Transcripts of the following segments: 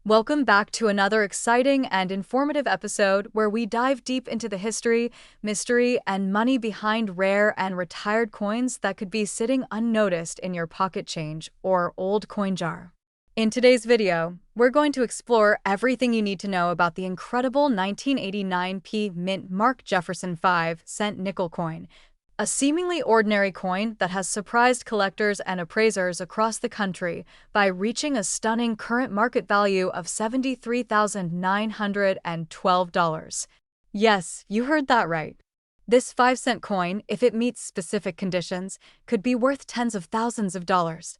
Welcome back to another exciting and informative episode where we dive deep into the history, mystery, and money behind rare and retired coins that could be sitting unnoticed in your pocket change or old coin jar. In today's video, we're going to explore everything you need to know about the incredible 1989 Mint Mark Jefferson 5-cent nickel coin, a seemingly ordinary coin that has surprised collectors and appraisers across the country by reaching a stunning current market value of $73,912. Yes, you heard that right. This 5-cent coin, if it meets specific conditions, could be worth tens of thousands of dollars.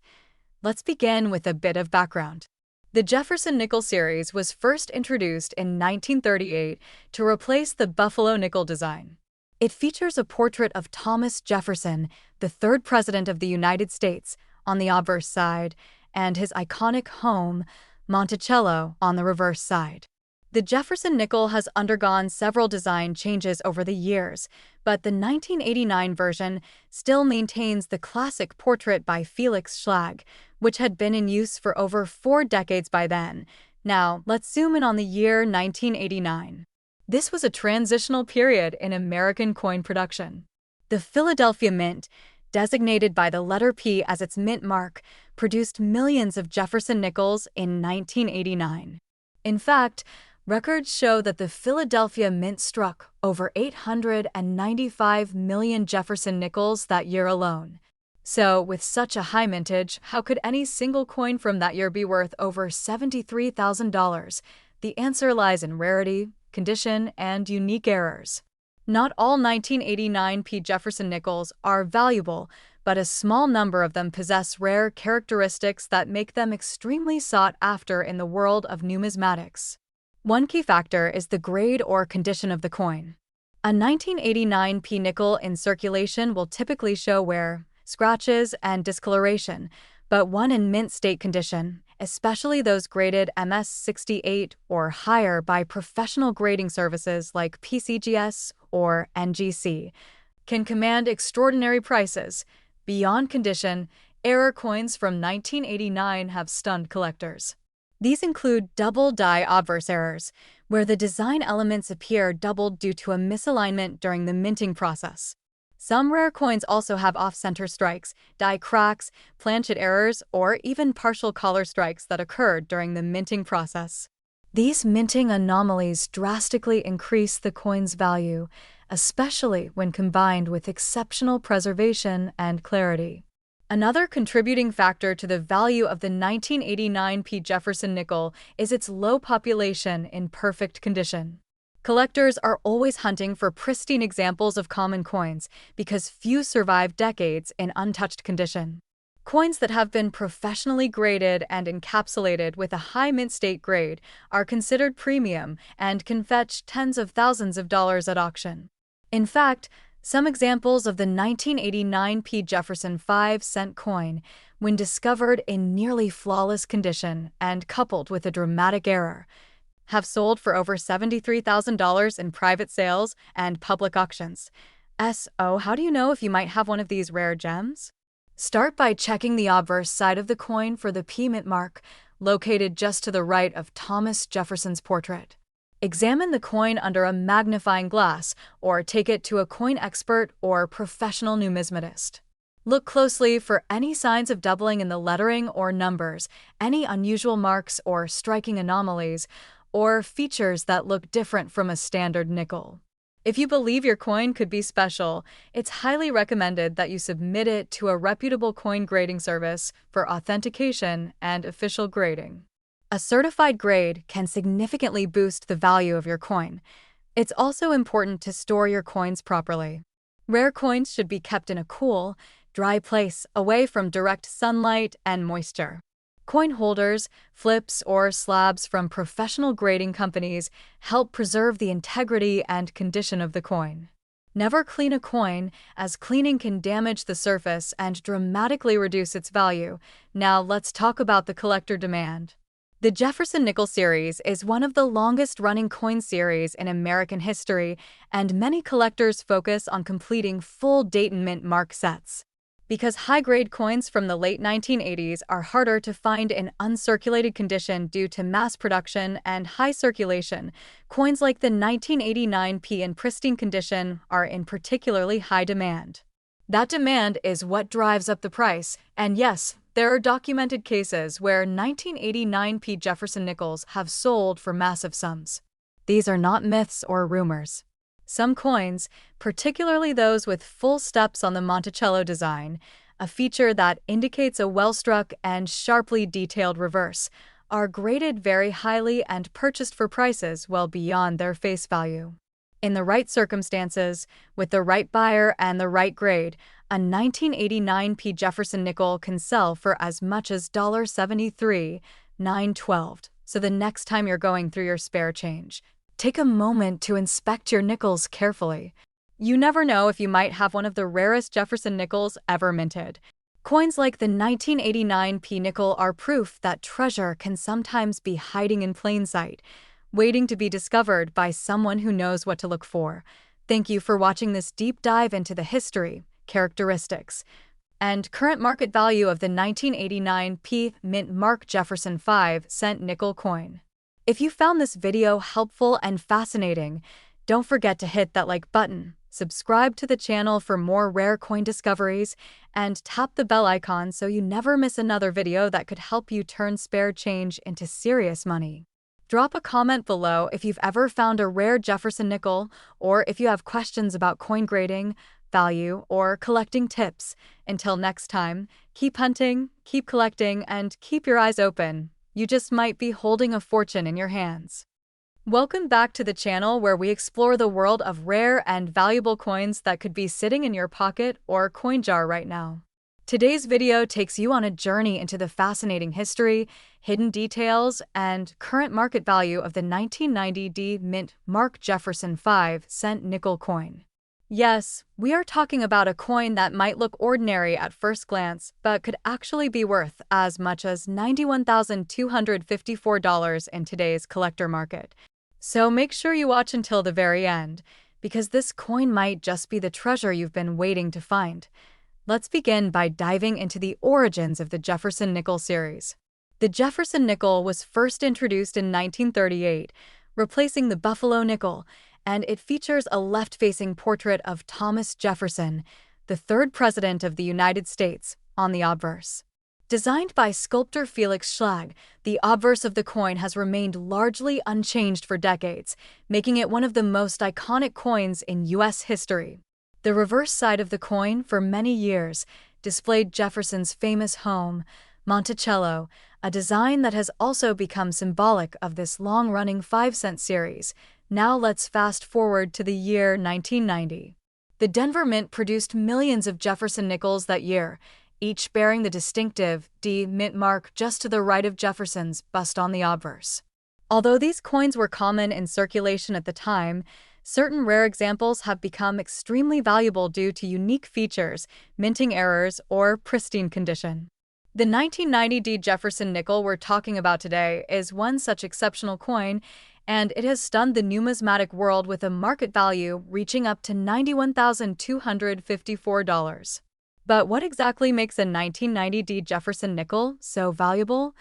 Let's begin with a bit of background. The Jefferson nickel series was first introduced in 1938 to replace the Buffalo nickel design. It features a portrait of Thomas Jefferson, the third president of the United States, on the obverse side, and his iconic home, Monticello, on the reverse side. The Jefferson nickel has undergone several design changes over the years, but the 1989 version still maintains the classic portrait by Felix Schlag, which had been in use for over 4 decades by then. Now, let's zoom in on the year 1989. This was a transitional period in American coin production. The Philadelphia Mint, designated by the letter P as its mint mark, produced millions of Jefferson nickels in 1989. In fact, records show that the Philadelphia Mint struck over 895 million Jefferson nickels that year alone. So, with such a high mintage, how could any single coin from that year be worth over $73,000? The answer lies in rarity, condition, and unique errors. Not all 1989 Jefferson nickels are valuable, but a small number of them possess rare characteristics that make them extremely sought after in the world of numismatics. One key factor is the grade or condition of the coin. A 1989 nickel in circulation will typically show wear, scratches, and discoloration, but one in mint state condition, especially those graded MS-68 or higher by professional grading services like PCGS or NGC, can command extraordinary prices. Beyond condition, error coins from 1989 have stunned collectors. These include double die obverse errors, where the design elements appear doubled due to a misalignment during the minting process. Some rare coins also have off-center strikes, die cracks, planchet errors, or even partial collar strikes that occurred during the minting process. These minting anomalies drastically increase the coin's value, especially when combined with exceptional preservation and clarity. Another contributing factor to the value of the 1989 Jefferson nickel is its low population in perfect condition. Collectors are always hunting for pristine examples of common coins because few survive decades in untouched condition. Coins that have been professionally graded and encapsulated with a high mint state grade are considered premium and can fetch tens of thousands of dollars at auction. In fact, some examples of the 1989 Jefferson 5-cent coin, when discovered in nearly flawless condition and coupled with a dramatic error, have sold for over $73,000 in private sales and public auctions. So, how do you know if you might have one of these rare gems? Start by checking the obverse side of the coin for the P mint mark, located just to the right of Thomas Jefferson's portrait. Examine the coin under a magnifying glass or take it to a coin expert or professional numismatist. Look closely for any signs of doubling in the lettering or numbers, any unusual marks or striking anomalies, or features that look different from a standard nickel. If you believe your coin could be special, it's highly recommended that you submit it to a reputable coin grading service for authentication and official grading. A certified grade can significantly boost the value of your coin. It's also important to store your coins properly. Rare coins should be kept in a cool, dry place away from direct sunlight and moisture. Coin holders, flips, or slabs from professional grading companies help preserve the integrity and condition of the coin. Never clean a coin, as cleaning can damage the surface and dramatically reduce its value. Now let's talk about the collector demand. The Jefferson nickel series is one of the longest-running coin series in American history, and many collectors focus on completing full date and mint mark sets. Because high-grade coins from the late 1980s are harder to find in uncirculated condition due to mass production and high circulation, coins like the 1989p in pristine condition are in particularly high demand. That demand is what drives up the price, and yes, there are documented cases where 1989p Jefferson nickels have sold for massive sums. These are not myths or rumors. Some coins, particularly those with full steps on the Monticello design, a feature that indicates a well-struck and sharply detailed reverse, are graded very highly and purchased for prices well beyond their face value. In the right circumstances, with the right buyer and the right grade, a 1989p Jefferson nickel can sell for as much as $73,912. So the next time you're going through your spare change, take a moment to inspect your nickels carefully. You never know if you might have one of the rarest Jefferson nickels ever minted. Coins like the 1989p nickel are proof that treasure can sometimes be hiding in plain sight, waiting to be discovered by someone who knows what to look for. Thank you for watching this deep dive into the history, characteristics, and current market value of the 1989p Mint Mark Jefferson 5-cent nickel coin. If you found this video helpful and fascinating, don't forget to hit that like button, subscribe to the channel for more rare coin discoveries, and tap the bell icon so you never miss another video that could help you turn spare change into serious money. Drop a comment below if you've ever found a rare Jefferson nickel, or if you have questions about coin grading, value, or collecting tips. Until next time, keep hunting, keep collecting, and keep your eyes open. You just might be holding a fortune in your hands. Welcome back to the channel where we explore the world of rare and valuable coins that could be sitting in your pocket or coin jar right now. Today's video takes you on a journey into the fascinating history, hidden details, and current market value of the 1990 Mint Mark Jefferson 5-cent nickel coin. Yes, we are talking about a coin that might look ordinary at first glance, but could actually be worth as much as $91,254 in today's collector market. So make sure you watch until the very end, because this coin might just be the treasure you've been waiting to find. Let's begin by diving into the origins of the Jefferson nickel series. The Jefferson nickel was first introduced in 1938, replacing the Buffalo nickel, and it features a left-facing portrait of Thomas Jefferson, the third president of the United States, on the obverse. Designed by sculptor Felix Schlag, the obverse of the coin has remained largely unchanged for decades, making it one of the most iconic coins in U.S. history. The reverse side of the coin, for many years, displayed Jefferson's famous home, Monticello, a design that has also become symbolic of this long-running 5-cent series. Now let's fast forward to the year 1990. The Denver Mint produced millions of Jefferson nickels that year, each bearing the distinctive D Mint mark just to the right of Jefferson's bust on the obverse. Although these coins were common in circulation at the time, certain rare examples have become extremely valuable due to unique features, minting errors, or pristine condition. The 1990 Jefferson nickel we're talking about today is one such exceptional coin, and it has stunned the numismatic world with a market value reaching up to $91,254. But what exactly makes a 1990 Jefferson nickel so valuable?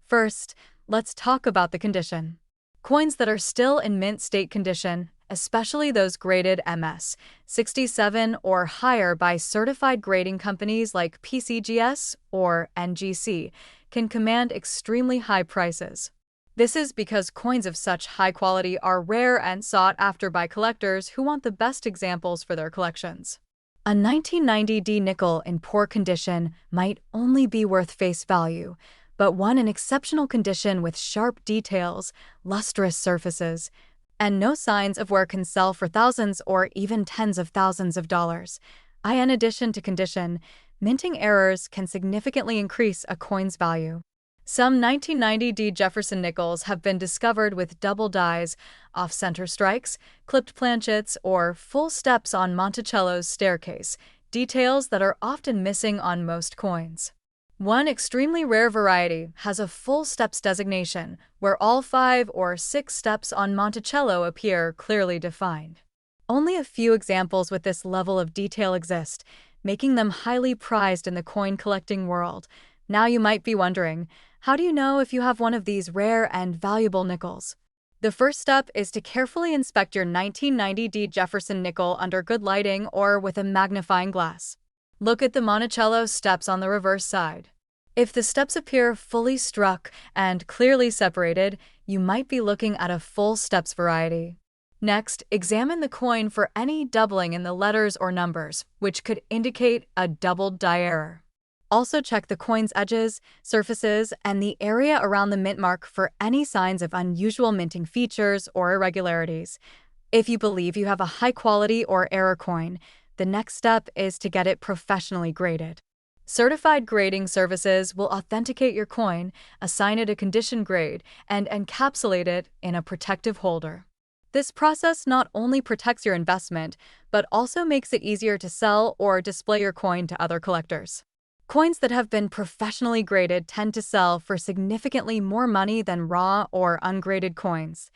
First, let's talk about the condition. Coins that are still in mint state condition, especially those graded MS 67 or higher by certified grading companies like PCGS or NGC, can command extremely high prices. This is because coins of such high quality are rare and sought after by collectors who want the best examples for their collections. A 1990 nickel in poor condition might only be worth face value, but one in exceptional condition with sharp details, lustrous surfaces, and no signs of wear can sell for thousands or even tens of thousands of dollars. In addition to condition, minting errors can significantly increase a coin's value. Some 1990 Jefferson nickels have been discovered with double dies, off-center strikes, clipped planchets, or full steps on Monticello's staircase, details that are often missing on most coins. One extremely rare variety has a full steps designation, where all 5 or 6 steps on Monticello appear clearly defined. Only a few examples with this level of detail exist, making them highly prized in the coin collecting world. Now you might be wondering, how do you know if you have one of these rare and valuable nickels? The first step is to carefully inspect your 1990D Jefferson nickel under good lighting or with a magnifying glass. Look at the Monticello steps on the reverse side. If the steps appear fully struck and clearly separated, you might be looking at a full steps variety. Next, examine the coin for any doubling in the letters or numbers, which could indicate a doubled die error. Also check the coin's edges, surfaces, and the area around the mint mark for any signs of unusual minting features or irregularities. If you believe you have a high-quality or error coin, the next step is to get it professionally graded. Certified grading services will authenticate your coin, assign it a condition grade, and encapsulate it in a protective holder. This process not only protects your investment, but also makes it easier to sell or display your coin to other collectors. Coins that have been professionally graded tend to sell for significantly more money than raw or ungraded coins.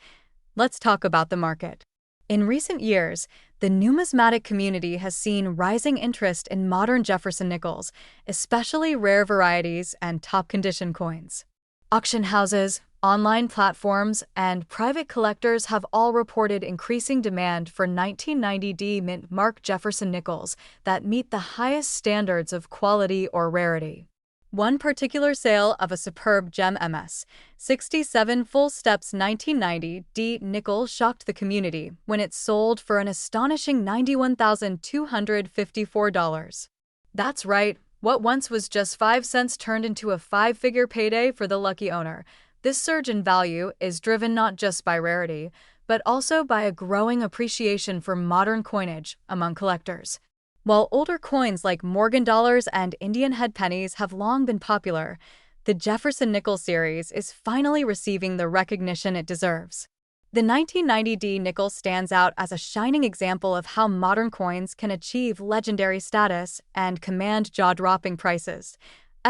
Let's talk about the market. In recent years, the numismatic community has seen rising interest in modern Jefferson nickels, especially rare varieties and top-condition coins. Auction houses, online platforms, and private collectors have all reported increasing demand for 1990D mint mark Jefferson nickels that meet the highest standards of quality or rarity. One particular sale of a superb gem MS 67 full steps 1990D nickel shocked the community when it sold for an astonishing $91,254. That's right, what once was just 5 cents turned into a five-figure payday for the lucky owner. This surge in value is driven not just by rarity, but also by a growing appreciation for modern coinage among collectors. While older coins like Morgan dollars and Indian head pennies have long been popular, the Jefferson nickel series is finally receiving the recognition it deserves. The 1990D nickel stands out as a shining example of how modern coins can achieve legendary status and command jaw-dropping prices.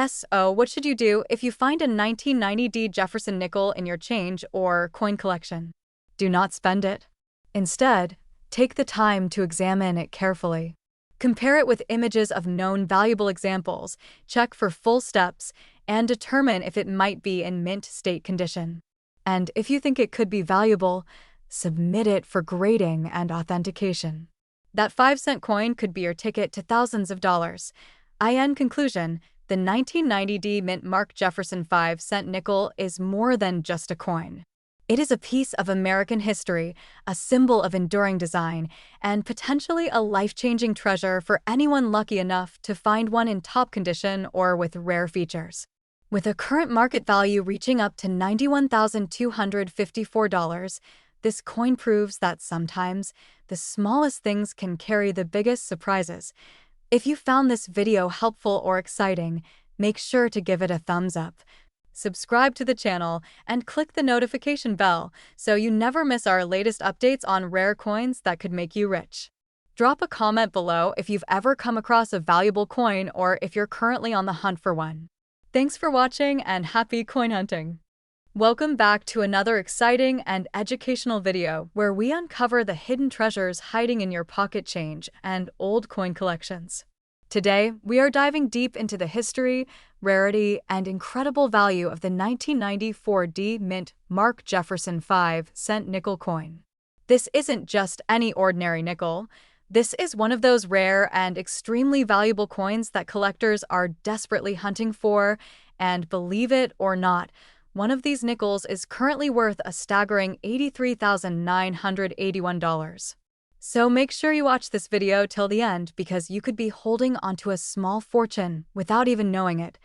So, what should you do if you find a 1990D Jefferson nickel in your change or coin collection? Do not spend it. Instead, take the time to examine it carefully. Compare it with images of known valuable examples, check for full steps, and determine if it might be in mint state condition. And if you think it could be valuable, submit it for grading and authentication. That 5-cent coin could be your ticket to thousands of dollars. In conclusion, the 1990D mint mark Jefferson 5-cent nickel is more than just a coin. It is a piece of American history, a symbol of enduring design, and potentially a life-changing treasure for anyone lucky enough to find one in top condition or with rare features. With a current market value reaching up to $91,254, this coin proves that sometimes the smallest things can carry the biggest surprises. If you found this video helpful or exciting, make sure to give it a thumbs up. Subscribe to the channel and click the notification bell so you never miss our latest updates on rare coins that could make you rich. Drop a comment below if you've ever come across a valuable coin or if you're currently on the hunt for one. Thanks for watching and happy coin hunting! Welcome back to another exciting and educational video where we uncover the hidden treasures hiding in your pocket change and old coin collections. Today, we are diving deep into the history, rarity, and incredible value of the 1994D mint mark Jefferson 5-cent nickel coin. This isn't just any ordinary nickel. This is one of those rare and extremely valuable coins that collectors are desperately hunting for, and believe it or not, one of these nickels is currently worth a staggering $83,981. So make sure you watch this video till the end because you could be holding onto a small fortune without even knowing it.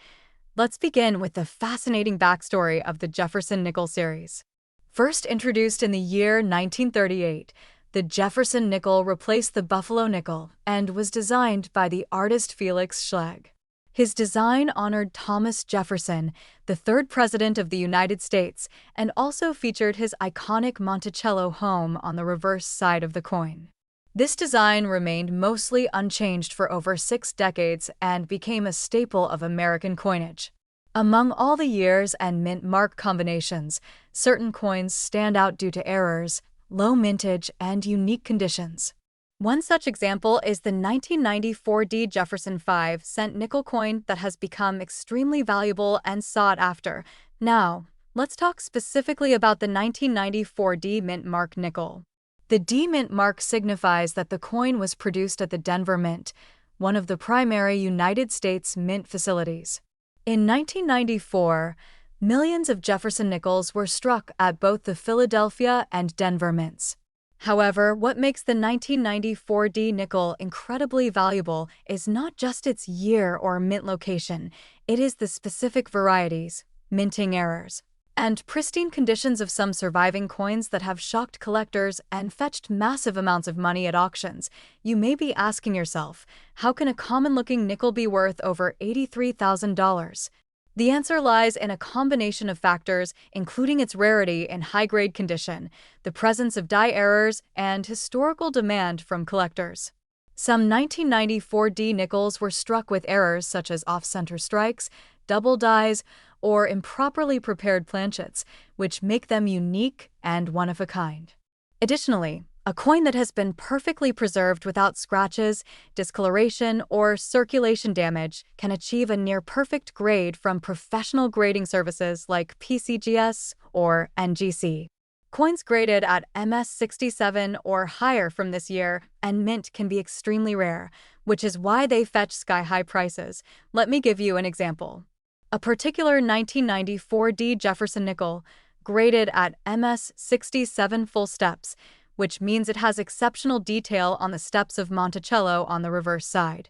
Let's begin with the fascinating backstory of the Jefferson nickel series. First introduced in the year 1938, the Jefferson nickel replaced the Buffalo nickel and was designed by the artist Felix Schlegel. His design honored Thomas Jefferson, the third president of the United States, and also featured his iconic Monticello home on the reverse side of the coin. This design remained mostly unchanged for over 6 decades and became a staple of American coinage. Among all the years and mint mark combinations, certain coins stand out due to errors, low mintage, and unique conditions. One such example is the 1994 Jefferson 5-cent nickel coin that has become extremely valuable and sought after. Now, let's talk specifically about the 1994 Mint mark nickel. The D Mint mark signifies that the coin was produced at the Denver Mint, one of the primary United States mint facilities. In 1994, millions of Jefferson nickels were struck at both the Philadelphia and Denver mints. However, what makes the 1994 nickel incredibly valuable is not just its year or mint location, it is the specific varieties, minting errors, and pristine conditions of some surviving coins that have shocked collectors and fetched massive amounts of money at auctions. You may be asking yourself, how can a common-looking nickel be worth over $83,000? The answer lies in a combination of factors, including its rarity in high-grade condition, the presence of die errors, and historical demand from collectors. Some 1994 nickels were struck with errors such as off-center strikes, double dies, or improperly prepared planchets, which make them unique and one-of-a-kind. Additionally, a coin that has been perfectly preserved without scratches, discoloration, or circulation damage can achieve a near-perfect grade from professional grading services like PCGS or NGC. Coins graded at MS67 or higher from this year and mint can be extremely rare, which is why they fetch sky-high prices. Let me give you an example. A particular 1994 Jefferson nickel, graded at MS67 full steps, which means it has exceptional detail on the steps of Monticello on the reverse side,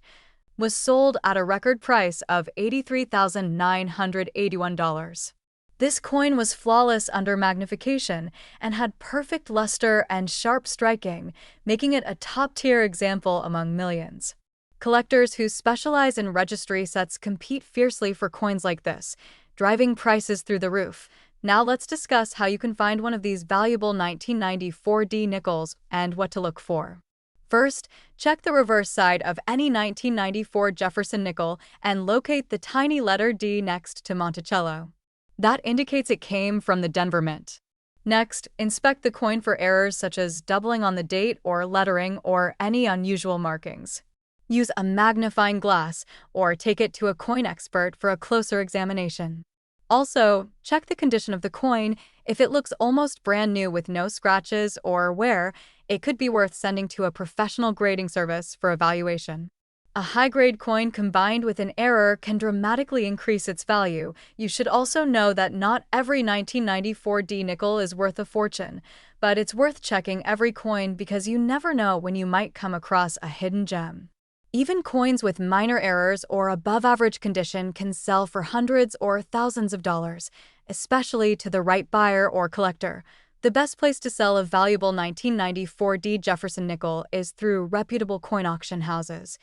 was sold at a record price of $83,981. This coin was flawless under magnification and had perfect luster and sharp striking, making it a top-tier example among millions. Collectors who specialize in registry sets compete fiercely for coins like this, driving prices through the roof. Now let's discuss how you can find one of these valuable 1994 nickels and what to look for. First, check the reverse side of any 1994 Jefferson nickel and locate the tiny letter D next to Monticello. That indicates it came from the Denver Mint. Next, inspect the coin for errors such as doubling on the date or lettering or any unusual markings. Use a magnifying glass or take it to a coin expert for a closer examination. Also, check the condition of the coin. If it looks almost brand new with no scratches or wear, it could be worth sending to a professional grading service for evaluation. A high-grade coin combined with an error can dramatically increase its value. You should also know that not every 1994 nickel is worth a fortune, but it's worth checking every coin because you never know when you might come across a hidden gem. Even coins with minor errors or above-average condition can sell for hundreds or thousands of dollars, especially to the right buyer or collector. The best place to sell a valuable 1994 Jefferson nickel is through reputable coin auction houses,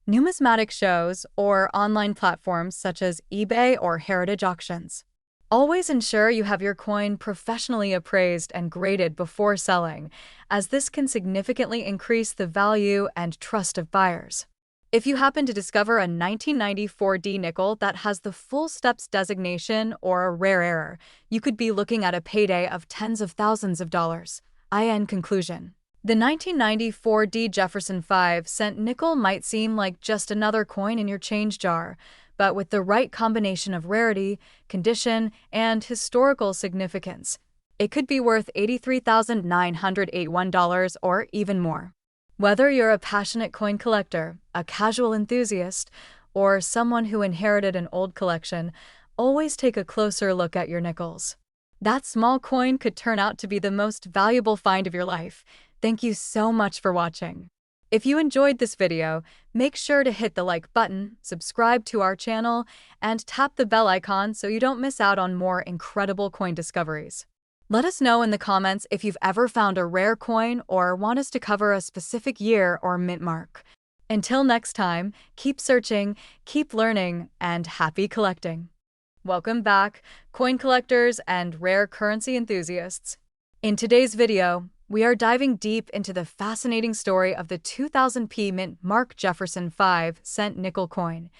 numismatic shows, or online platforms such as eBay or Heritage Auctions. Always ensure you have your coin professionally appraised and graded before selling, as this can significantly increase the value and trust of buyers. If you happen to discover a 1994 nickel that has the full steps designation or a rare error, you could be looking at a payday of tens of thousands of dollars. In conclusion, the 1994 Jefferson 5-cent nickel might seem like just another coin in your change jar, but with the right combination of rarity, condition, and historical significance, it could be worth $83,981 or even more. Whether you're a passionate coin collector, a casual enthusiast, or someone who inherited an old collection, always take a closer look at your nickels. That small coin could turn out to be the most valuable find of your life. Thank you so much for watching. If you enjoyed this video, make sure to hit the like button, subscribe to our channel, and tap the bell icon so you don't miss out on more incredible coin discoveries. Let us know in the comments if you've ever found a rare coin or want us to cover a specific year or mint mark. Until next time, keep searching, keep learning, and happy collecting. Welcome back, coin collectors and rare currency enthusiasts. In today's video, we are diving deep into the fascinating story of the 2000p mint mark Jefferson 5-cent nickel coin.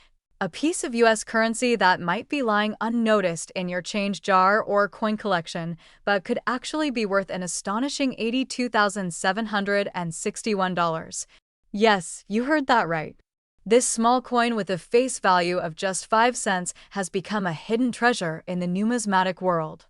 A piece of US currency that might be lying unnoticed in your change jar or coin collection, but could actually be worth an astonishing $82,761. Yes, you heard that right. This small coin with a face value of just 5 cents has become a hidden treasure in the numismatic world.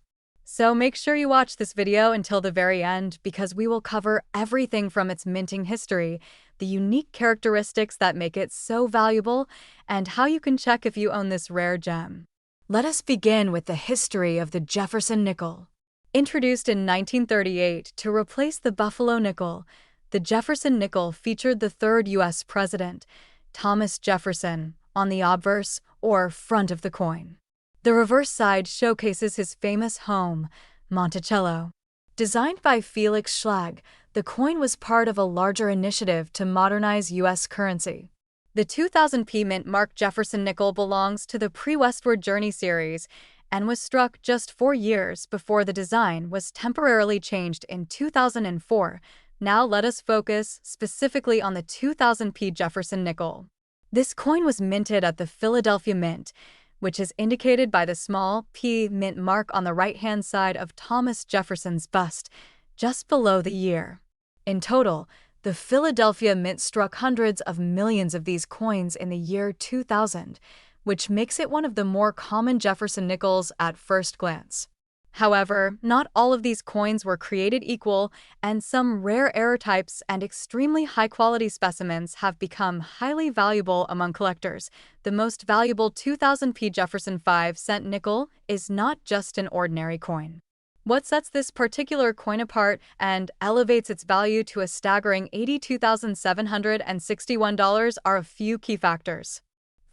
So make sure you watch this video until the very end because we will cover everything from its minting history, the unique characteristics that make it so valuable, and how you can check if you own this rare gem. Let us begin with the history of the Jefferson nickel. Introduced in 1938 to replace the Buffalo nickel, the Jefferson nickel featured the third U.S. president, Thomas Jefferson, on the obverse, or front of the coin. The reverse side showcases his famous home, Monticello. Designed by Felix Schlag, the coin was part of a larger initiative to modernize U.S. currency. The 2000p mint mark Jefferson nickel belongs to the pre-Westward Journey series and was struck just 4 years before the design was temporarily changed in 2004. Now let us focus specifically on the 2000p Jefferson nickel. This coin was minted at the Philadelphia Mint, which is indicated by the small P mint mark on the right-hand side of Thomas Jefferson's bust, just below the year. In total, the Philadelphia Mint struck hundreds of millions of these coins in the year 2000, which makes it one of the more common Jefferson nickels at first glance. However, not all of these coins were created equal, and some rare error types and extremely high-quality specimens have become highly valuable among collectors. The most valuable 2000p Jefferson 5-cent nickel is not just an ordinary coin. What sets this particular coin apart and elevates its value to a staggering $82,761 are a few key factors.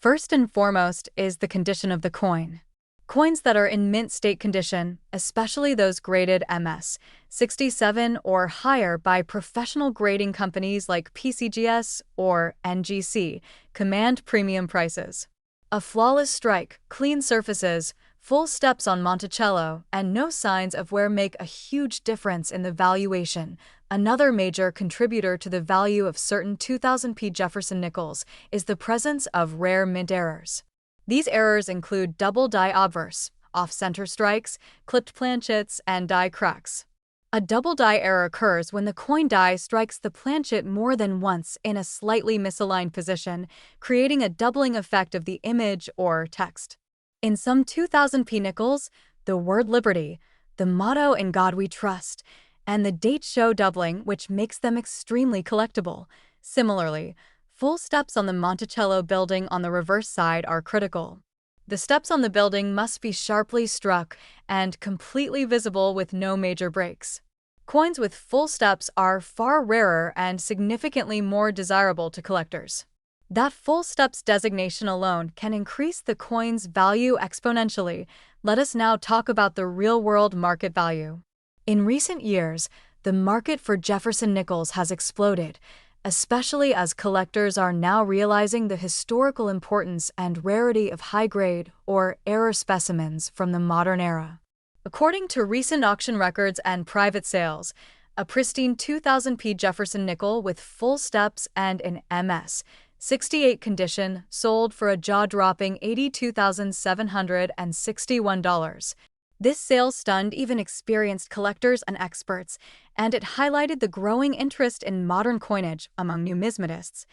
First and foremost is the condition of the coin. Coins that are in mint state condition, especially those graded MS 67 or higher by professional grading companies like PCGS or NGC, command premium prices. A flawless strike, clean surfaces, full steps on Monticello, and no signs of wear make a huge difference in the valuation. Another major contributor to the value of certain 2000p Jefferson nickels is the presence of rare mint errors. These errors include double die obverse, off-center strikes, clipped planchets, and die cracks. A double die error occurs when the coin die strikes the planchet more than once in a slightly misaligned position, creating a doubling effect of the image or text. In some 2000p nickels, the word Liberty, the motto In God We Trust, and the date show doubling, which makes them extremely collectible. Similarly, full steps on the Monticello building on the reverse side are critical. The steps on the building must be sharply struck and completely visible with no major breaks. Coins with full steps are far rarer and significantly more desirable to collectors. That full steps designation alone can increase the coin's value exponentially. Let us now talk about the real-world market value. In recent years, the market for Jefferson nickels has exploded, especially as collectors are now realizing the historical importance and rarity of high-grade or error specimens from the modern era. According to recent auction records and private sales, a pristine 2000p Jefferson nickel with full steps and an MS 68 condition sold for a jaw-dropping $82,761. This sale stunned even experienced collectors and experts, and it highlighted the growing interest in modern coinage among numismatists.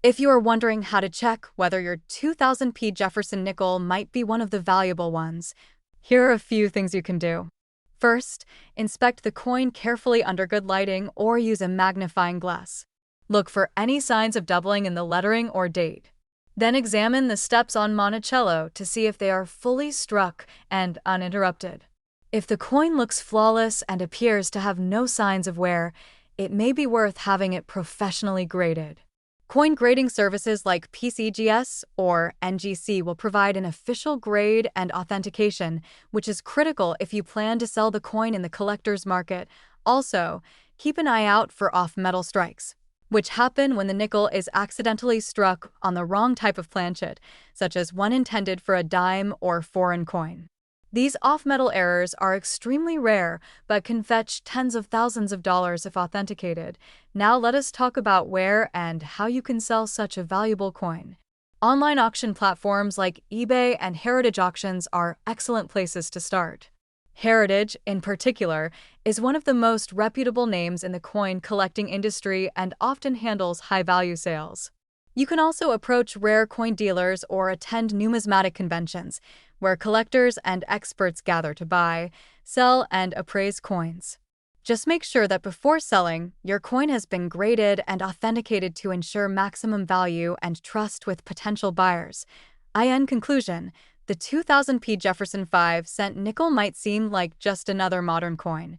If you are wondering how to check whether your 2000p Jefferson nickel might be one of the valuable ones, here are a few things you can do. First, inspect the coin carefully under good lighting or use a magnifying glass. Look for any signs of doubling in the lettering or date. Then examine the steps on Monticello to see if they are fully struck and uninterrupted. If the coin looks flawless and appears to have no signs of wear, it may be worth having it professionally graded. Coin grading services like PCGS or NGC will provide an official grade and authentication, which is critical if you plan to sell the coin in the collector's market. Also, keep an eye out for off-metal strikes, which happen when the nickel is accidentally struck on the wrong type of planchet, such as one intended for a dime or foreign coin. These off-metal errors are extremely rare, but can fetch tens of thousands of dollars if authenticated. Now let us talk about where and how you can sell such a valuable coin. Online auction platforms like eBay and Heritage Auctions are excellent places to start. Heritage, in particular, is one of the most reputable names in the coin collecting industry and often handles high-value sales. You can also approach rare coin dealers or attend numismatic conventions, where collectors and experts gather to buy, sell, and appraise coins. Just make sure that before selling, your coin has been graded and authenticated to ensure maximum value and trust with potential buyers. In conclusion, the 2000p Jefferson 5-cent nickel might seem like just another modern coin,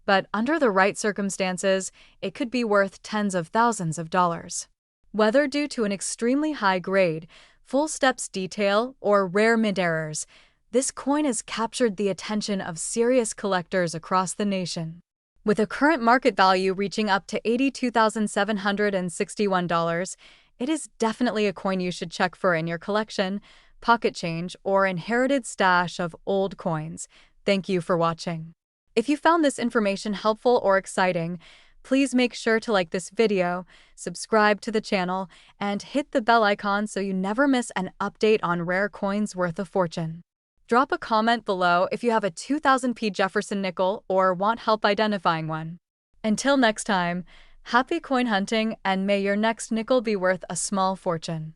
but under the right circumstances, it could be worth tens of thousands of dollars. Whether due to an extremely high grade, full steps detail, or rare mint errors, this coin has captured the attention of serious collectors across the nation. With a current market value reaching up to $82,761, it is definitely a coin you should check for in your collection, pocket change, or inherited stash of old coins. Thank you for watching. If you found this information helpful or exciting, please make sure to like this video, subscribe to the channel, and hit the bell icon so you never miss an update on rare coins worth a fortune. Drop a comment below if you have a 2000p Jefferson nickel or want help identifying one. Until next time, happy coin hunting and may your next nickel be worth a small fortune.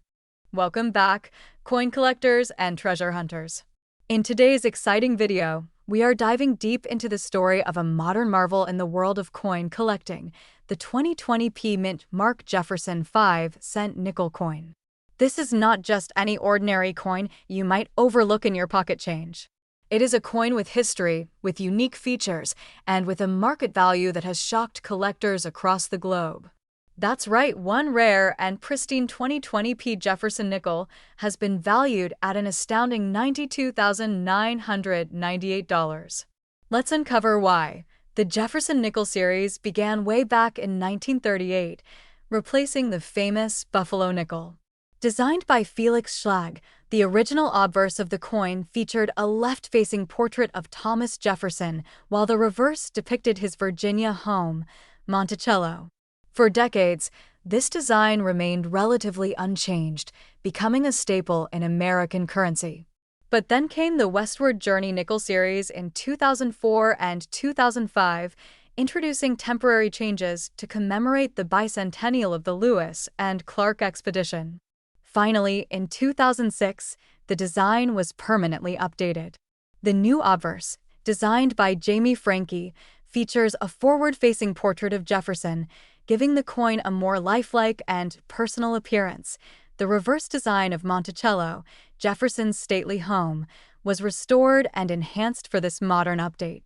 Welcome back, coin collectors and treasure hunters. In today's exciting video, we are diving deep into the story of a modern marvel in the world of coin collecting, the 2020p mint Mark Jefferson 5-cent nickel coin. This is not just any ordinary coin you might overlook in your pocket change. It is a coin with history, with unique features, and with a market value that has shocked collectors across the globe. That's right, one rare and pristine 2020p Jefferson nickel has been valued at an astounding $92,998. Let's uncover why. The Jefferson nickel series began way back in 1938, replacing the famous Buffalo nickel. Designed by Felix Schlag, the original obverse of the coin featured a left-facing portrait of Thomas Jefferson, while the reverse depicted his Virginia home, Monticello. For decades, this design remained relatively unchanged, becoming a staple in American currency. But then came the Westward Journey nickel series in 2004 and 2005, introducing temporary changes to commemorate the bicentennial of the Lewis and Clark expedition. Finally, in 2006, the design was permanently updated. The new obverse, designed by Jamie Franke, features a forward-facing portrait of Jefferson, giving the coin a more lifelike and personal appearance. The reverse design of Monticello, Jefferson's stately home, was restored and enhanced for this modern update.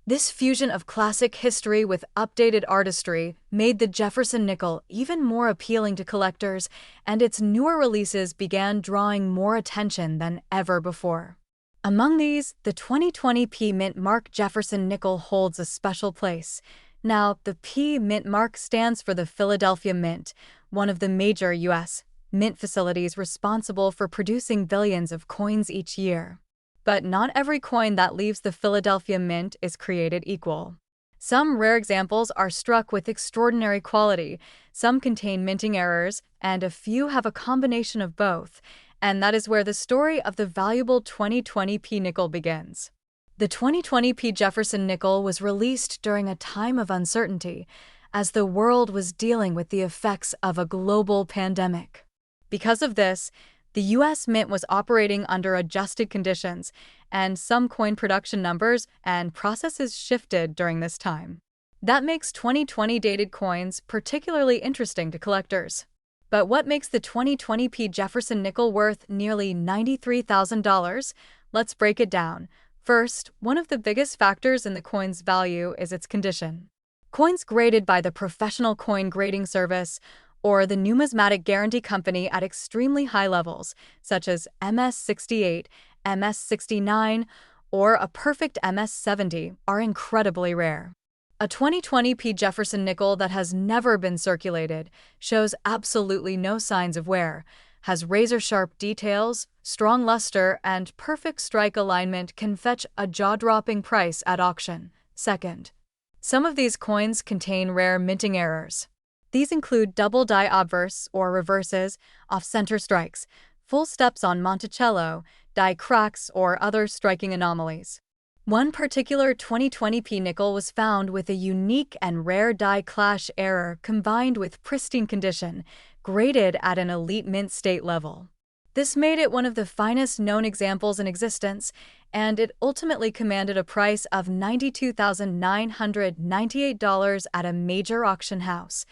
This fusion of classic history with updated artistry made the Jefferson nickel even more appealing to collectors, and its newer releases began drawing more attention than ever before. Among these, the 2020p mint Mark Jefferson nickel holds a special place. Now, the P mint mark stands for the Philadelphia Mint, one of the major U.S. mint facilities responsible for producing billions of coins each year. But not every coin that leaves the Philadelphia Mint is created equal. Some rare examples are struck with extraordinary quality, some contain minting errors, and a few have a combination of both, and that is where the story of the valuable 2020p nickel begins. The 2020p Jefferson nickel was released during a time of uncertainty, as the world was dealing with the effects of a global pandemic. Because of this, the U.S. Mint was operating under adjusted conditions, and some coin production numbers and processes shifted during this time. That makes 2020 dated coins particularly interesting to collectors. But what makes the 2020p Jefferson nickel worth nearly $93,000? Let's break it down. First, one of the biggest factors in the coin's value is its condition. Coins graded by the Professional Coin Grading Service or the Numismatic Guarantee Company at extremely high levels, such as MS68, MS69, or a perfect MS70, are incredibly rare. A 2020p Jefferson nickel that has never been circulated shows absolutely no signs of wear, has razor-sharp details, strong luster, and perfect strike alignment can fetch a jaw-dropping price at auction. Second, some of these coins contain rare minting errors. These include double die obverse or reverses, off-center strikes, full steps on Monticello, die cracks, or other striking anomalies. One particular 2020p nickel was found with a unique and rare die clash error combined with pristine condition, graded at an elite mint state level. This made it one of the finest known examples in existence, and it ultimately commanded a price of $92,998 at a major auction house.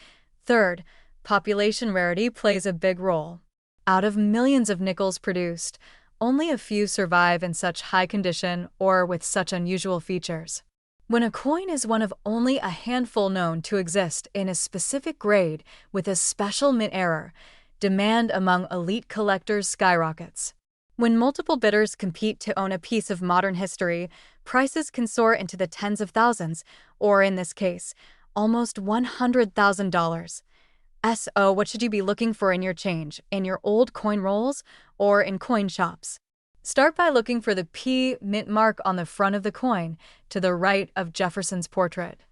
Third, population rarity plays a big role. Out of millions of nickels produced, only a few survive in such high condition or with such unusual features. When a coin is one of only a handful known to exist in a specific grade with a special mint error, demand among elite collectors skyrockets. When multiple bidders compete to own a piece of modern history, prices can soar into the tens of thousands, or in this case, almost $100,000. So, what should you be looking for in your change, in your old coin rolls, or in coin shops? Start by looking for the P mint mark on the front of the coin, to the right of Jefferson's portrait.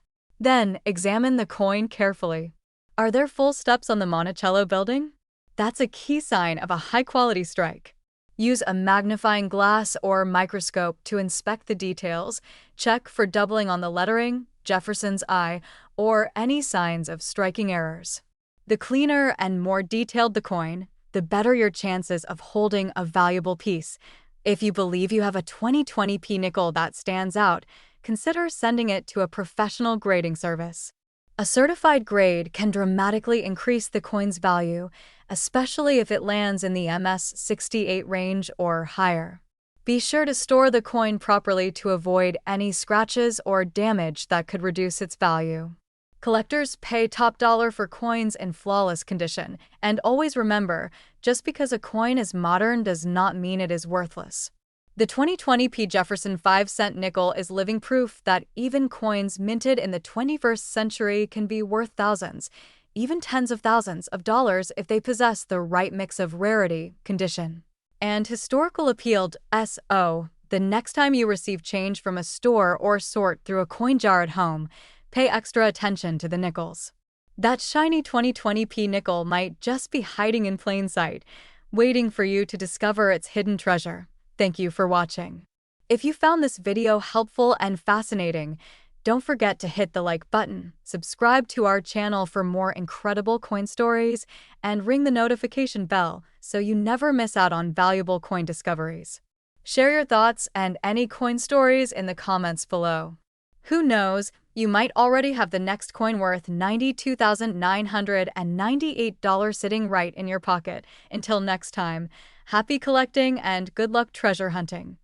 Then, examine the coin carefully. Are there full steps on the Monticello building? That's a key sign of a high-quality strike. Use a magnifying glass or microscope to inspect the details. Check for doubling on the lettering, Jefferson's eye, or any signs of striking errors. The cleaner and more detailed the coin, the better your chances of holding a valuable piece. If you believe you have a 2020p nickel that stands out, consider sending it to a professional grading service. A certified grade can dramatically increase the coin's value, especially if it lands in the MS-68 range or higher. Be sure to store the coin properly to avoid any scratches or damage that could reduce its value. Collectors pay top dollar for coins in flawless condition, and always remember, just because a coin is modern does not mean it is worthless. The 2020p Jefferson 5-cent nickel is living proof that even coins minted in the 21st century can be worth thousands, even tens of thousands of dollars if they possess the right mix of rarity, condition, and historical appeal. So, the next time you receive change from a store or sort through a coin jar at home, pay extra attention to the nickels. That shiny 2020p nickel might just be hiding in plain sight, waiting for you to discover its hidden treasure. Thank you for watching. If you found this video helpful and fascinating, don't forget to hit the like button, subscribe to our channel for more incredible coin stories, and ring the notification bell so you never miss out on valuable coin discoveries. Share your thoughts and any coin stories in the comments below. Who knows, you might already have the next coin worth $92,998 sitting right in your pocket. Until next time, happy collecting and good luck treasure hunting.